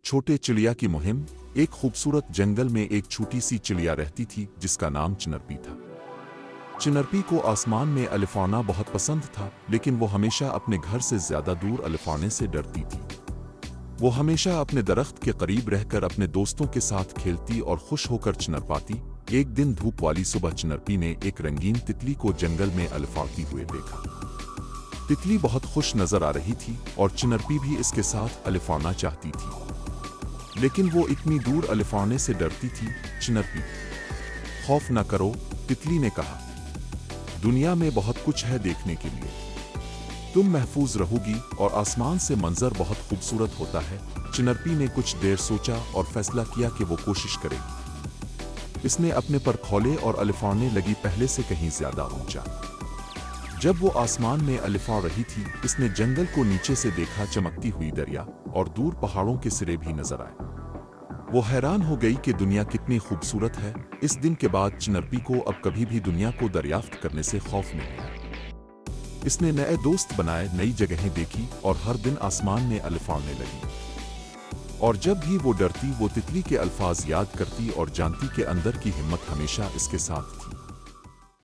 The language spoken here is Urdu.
چھوٹے چڑیا کی مہم۔ ایک خوبصورت جنگل میں ایک چھوٹی سی چڑیا رہتی تھی جس کا نام چنرپی تھا۔ چنرپی کو آسمان میں الفانا بہت پسند تھا، لیکن وہ ہمیشہ اپنے گھر سے زیادہ دور الفانے سے ڈرتی تھی۔ وہ ہمیشہ اپنے درخت کے قریب رہ کر اپنے دوستوں کے ساتھ کھیلتی اور خوش ہو کر چنر پاتی۔ ایک دن دھوپ والی صبح چنرپی نے ایک رنگین تتلی کو جنگل میں الفاڑتی ہوئے دیکھا۔ تتلی بہت خوش نظر آ رہی تھی اور چنرپی بھی اس کے ساتھ الفانا چاہتی تھی، لیکن وہ اتنی دور الفانے سے ڈرتی تھی۔ چنرپی، خوف نہ کرو، تتلی نے کہا، دنیا میں بہت کچھ ہے دیکھنے کے لیے، تم محفوظ رہو گی اور آسمان سے منظر بہت خوبصورت ہوتا ہے۔ چنرپی نے کچھ دیر سوچا اور فیصلہ کیا کہ وہ کوشش کرے گی۔ اس نے اپنے پر کھولے اور الفاڑنے لگی، پہلے سے کہیں زیادہ اونچا۔ جب وہ آسمان میں الفاڑ رہی تھی، اس نے جنگل کو نیچے سے دیکھا، چمکتی ہوئی دریا اور دور پہاڑوں کے سرے بھی نظر آئے۔ وہ حیران ہو گئی کہ دنیا کتنی خوبصورت ہے۔ اس دن کے بعد چنرپی کو اب کبھی بھی دنیا کو دریافت کرنے سے خوف نہیں ہے۔ اس نے نئے دوست بنائے، نئی جگہیں دیکھی اور ہر دن آسمان میں الفاڑنے لگی۔ اور جب بھی وہ ڈرتی، وہ تتلی کے الفاظ یاد کرتی اور جانتی کہ اندر کی ہمت ہمیشہ اس کے ساتھ تھی۔